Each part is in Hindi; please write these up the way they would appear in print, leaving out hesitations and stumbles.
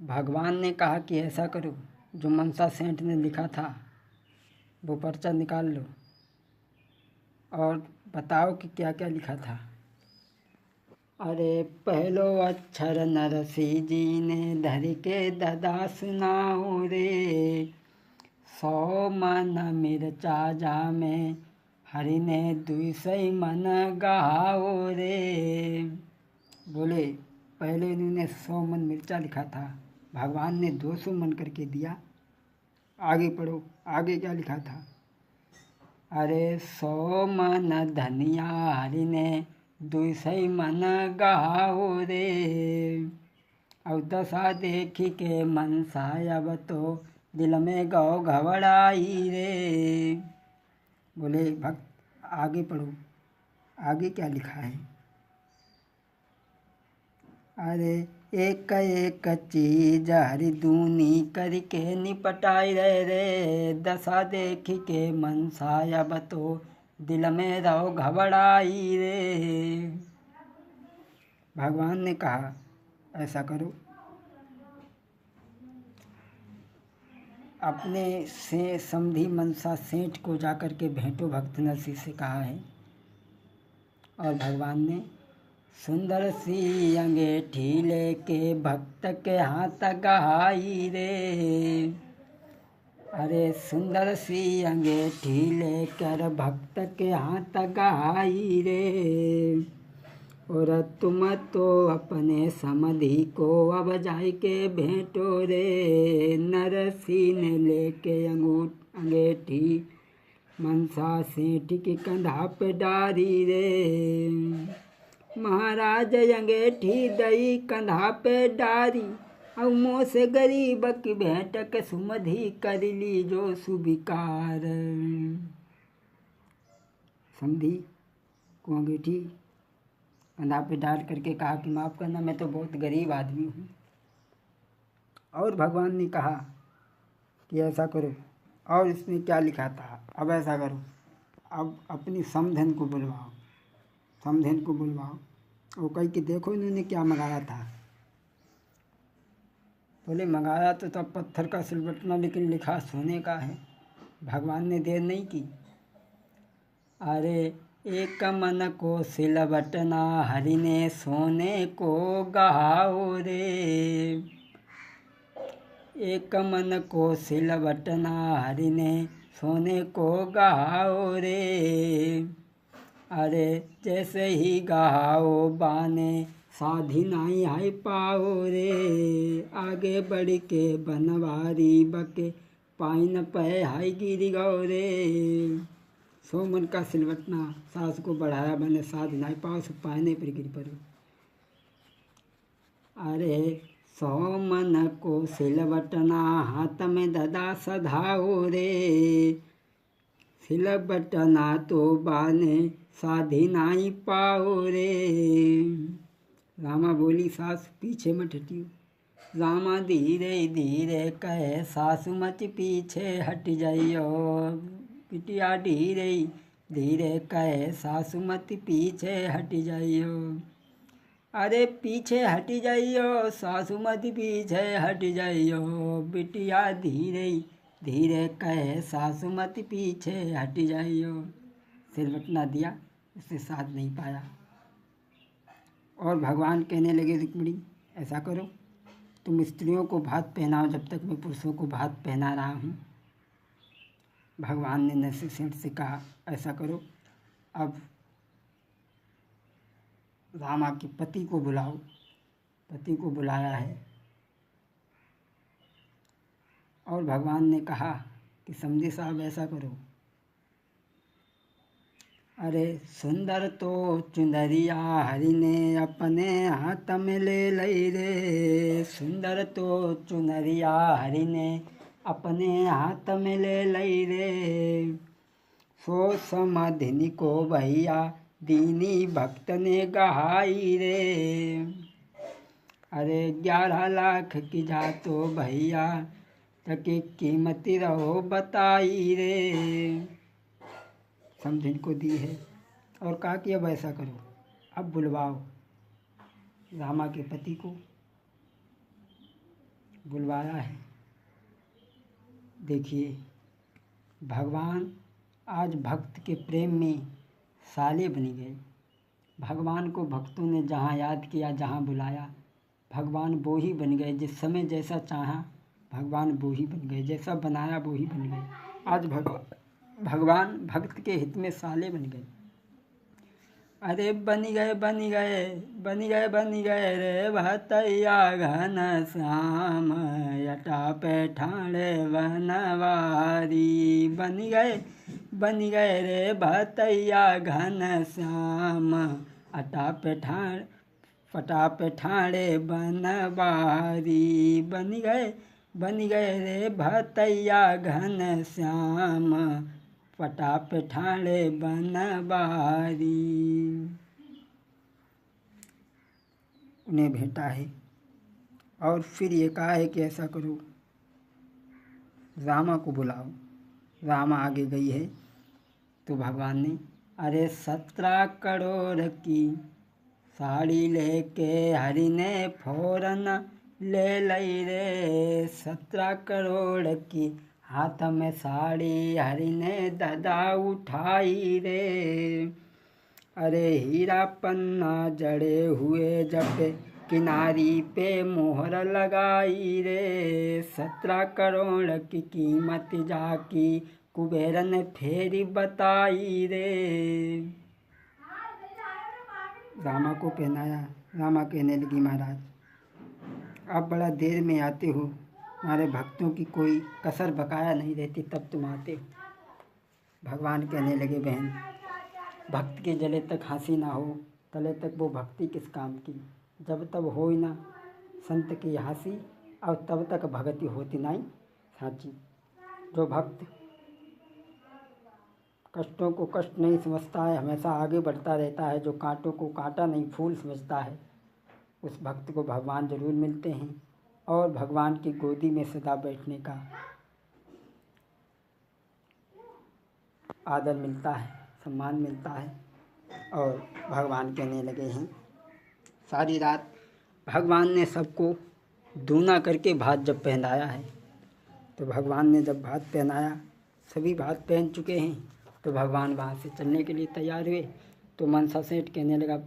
भगवान ने कहा कि ऐसा करो, जो मनसा सेठ ने लिखा था वो पर्चा निकाल लो और बताओ कि क्या क्या लिखा था। अरे पहलो अक्षर नरसी जी ने धर के ददा सुनाओ रे, 100 मन मिर्चा जामे हरि ने 200 मन गहाओ रे। बोले पहले इन्होंने 100 मन मिर्चा लिखा था, भगवान ने 200 मन करके दिया। आगे पढ़ो, आगे क्या लिखा था। अरे 100 मन धनिया हरि ने 200 मन गहाओ रे, और दशा देखी के मनसा अब तो दिल में गौ घबराई रे। बोले भक्त आगे पढ़ो, आगे क्या लिखा है। अरे एक एक चीज हरि दूनी करके निपटाई रे, दशा देखी के मनसा अब तो दिल में रहो घबराई रे। भगवान ने कहा ऐसा करो, अपने से समधी मनसा सेठ को जाकर के भेंटो भक्त नरसी से कहा है। और भगवान ने सुंदर सी अंगेठी लेके भक्त के हाथ गहाई रे। अरे सुंदर सी अंगेठी लेकर भक्त के हाथ गहाई रे, और तुम तो अपने समधी को अब जाय के भेंटो रे। नरसी ने लेके अंगेठी मनसा सेठ के कंधा पे डारी रे। महाराज अंगेठी दई कंधा पे डारी, और मुँह से गरीब की भेंट के सुमधी कर ली जो सुविकार। समधी को अंगेठी कंधा पे डाल करके कहा कि माफ़ करना, मैं तो बहुत गरीब आदमी हूँ। और भगवान ने कहा कि ऐसा करो, और इसमें क्या लिखा था। अब ऐसा करो, अब अपनी समधन को बुलवाओ, समधन को बुलवाओ। वो कही कि देखो इन्होंने क्या मंगाया था। बोले मंगाया तो तब पत्थर का सिलबटना, लेकिन लिखा सोने का है। भगवान ने देर नहीं की। अरे एक मन को सिलबटना हरि ने सोने को गहाओ रे। एक मन को सिलबटना हरि ने सोने को गहाओ रे। अरे जैसे ही गहाओ बाने साधी नाई हाय पाओ रे। आगे बढ़ के बनवारी बके पाइन पे हाय गिरी गौ रे। 100 मन का सिलवटना सास को बढ़ाया, मैंने साध नाई पाओ से पाने पर गिर पड़ो। अरे 100 मन को सिलवटना हाथ में ददा सधाओ रे। सिलबटना तो बाने साधी नाई पाओ रे। रामा बोली सास पीछे मत हटियो। रामा धीरे धीरे कहे सासु मत पीछे हट जाइयो। बिटिया धीरे धीरे कहे सासु मत पीछे हट जाइयो। अरे पीछे हट जाइयो, सासु मत पीछे हट जाइयो। बिटिया धीरे धीरे कहे सासु मत पीछे हट जाइयो। सिलवटना दिया, उससे साध नहीं पाया। और भगवान कहने लगे रुक्मिणी ऐसा करो, तुम स्त्रियों को भात पहनाओ जब तक मैं पुरुषों को भात पहना रहा हूँ। भगवान ने नरसिंह सेठ से कहा ऐसा करो, अब रामा के पति को बुलाओ। पति को बुलाया है और भगवान ने कहा कि समधी साहब ऐसा करो। अरे सुंदर तो चुंदरिया हरि ने अपने हाथ में ले लई रे। सुंदर तो चुनरिया हरि ने अपने हाथ में ले लई रे। सो समाधिनी को भैया दीनी भक्त ने गहाई रे। अरे 11 लाख की जा तो भैया तकी कीमत रहो बताई रे। समधिन को दी है और कहा कि अब ऐसा करो, अब बुलवाओ रामा के पति को। बुलवाया है। देखिए, भगवान आज भक्त के प्रेम में साले बन गए। भगवान को भक्तों ने जहाँ याद किया, जहाँ बुलाया, भगवान वो ही बन गए। जिस समय जैसा चाहा भगवान वो ही बन गए, जैसा बनाया वो ही बन गए। आज भगवान भक्त के हित में साले बन गए। अरे बन गए बन गए बन गए बन गए रे भतैया घन श्याम, यटा पैठाणे बनवारी। बन गए रे भतैया घन श्याम, अटा पैठाणे बनवारी। बन गए रे भतैया घन श्याम, पटा पैठाणे बनवारी। उन्हें भेंटा है और फिर ये कहा है कि ऐसा करो, रामा को बुलाओ। रामा आगे गई है तो भगवान ने, अरे 17 करोड़ की साड़ी लेके हरि ने फौरन ले लई रे। 17 करोड़ की हाथ में साड़ी हरि ने दादा उठाई रे। अरे हीरा पन्ना जड़े हुए जब किनारी पे मोहर लगाई रे। 17 करोड़ की कीमत जाकी कुबेर ने फेरी बताई रे। रामा को पहनाया। रामा कहने लगी, महाराज आप बड़ा देर में आते हो, हमारे भक्तों की कोई कसर बकाया नहीं रहती, तब तुम आते हो। भगवान कहने लगे, बहन भक्त के जले तक हंसी ना हो तले तक वो भक्ति किस काम की। जब तब हो ही ना संत की हंसी, और तब तक भक्ति होती नहीं साची। जो भक्त कष्टों को कष्ट नहीं समझता है, हमेशा आगे बढ़ता रहता है, जो कांटों को कांटा नहीं फूल समझता है, उस भक्त को भगवान जरूर मिलते हैं और भगवान की गोदी में सदा बैठने का आदर मिलता है, सम्मान मिलता है। और भगवान कहने लगे हैं, सारी रात भगवान ने सबको दूना करके भात जब पहनाया है, तो भगवान ने जब भात पहनाया, सभी भात पहन चुके हैं, तो भगवान वहाँ से चलने के लिए तैयार हुए। तो मनसा सेठ कहने लगा,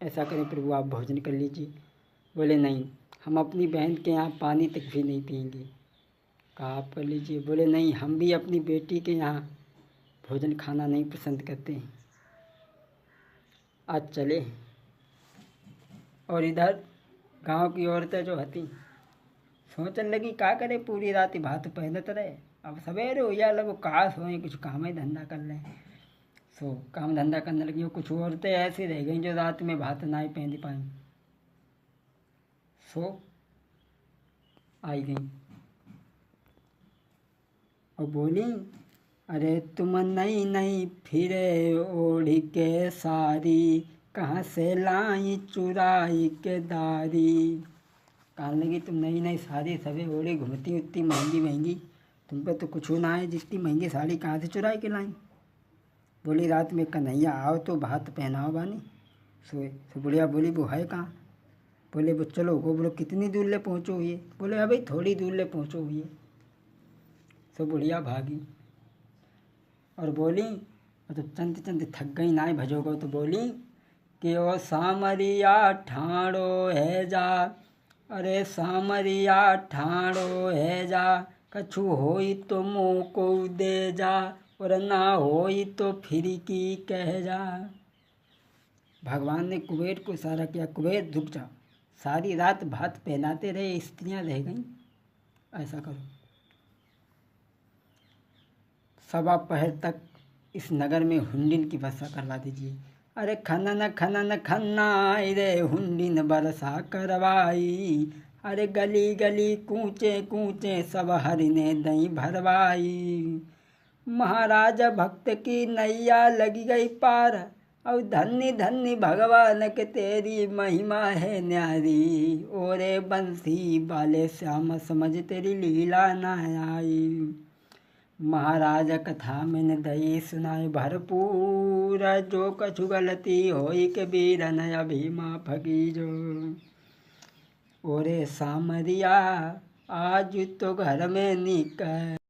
ऐसा करें प्रभु आप भोजन कर लीजिए। बोले नहीं, हम अपनी बहन के यहाँ पानी तक भी नहीं पिएंगे। कहा आप कर लीजिए। बोले नहीं, हम भी अपनी बेटी के यहाँ भोजन खाना नहीं पसंद करते हैं, आज चले। और इधर गांव की औरतें जो हती सोचने लगी, क्या करे पूरी रात भात पहनत रहे, अब सवेरे हो या लगो काश हो कुछ काम ही धंधा कर लें। सो काम धंधा करने लगी। कुछ औरतें ऐसी रह गई जो रात में भात ना ही पहन पाई, सो आई गई और बोली, अरे तुम नई नई फिरे ओढ़ी के सारी, कहाँ से लाई चुराई के दारी। कहने लगी, तुम नई नई साड़ी सभी ओढ़ी घूमती उतनी महंगी महंगी, तुम पे तो कुछ ना है, जितनी महंगी साड़ी कहाँ से चुराई के लाई। बोली, रात में कन्हैया आओ तो भात पहनाओ बानी। सोए तो बुढ़िया बोली, वो है कहाँ। बोले वो चलो वो। बोलो कितनी दूर ले पहुँचो हुई। बोले हाँ भाई थोड़ी दूर ले पहुँचो हुई। सो बुढ़िया भागी और बोली, तो चंद थक गई ना भजोगो, तो बोली कि ओ सामरिया ठाणो है जा, अरे सामरिया ठाणो है जा, कछु होई तो मुँह को दे जा, और ना होई तो फिर की कह जा। भगवान ने कुबेर को इशारा किया, कुबेर रुक जाओ, सारी रात भात पहनाते रहे, स्त्रियां रह गईं, ऐसा करो 1:15 पहर तक इस नगर में हुंडिन की वर्षा करवा दीजिए। अरे खनन खनन खन्नाई रे हुंडिन बरसा करवाई, अरे गली गली कूचे कूचे सब हरि ने दई भरवाई। महाराज भक्त की नैया लगी गई पार, और धन्य धन्य भगवान के तेरी महिमा है न्यारी, ओरे बंसी बाले श्याम समझ तेरी लीला न आई। महाराज कथा मैंने दई सुनाए भरपूर, जो कछु गलती होई के बीरन अभी माफ कीजो। ओरे सामरिया आज तो घर में निकल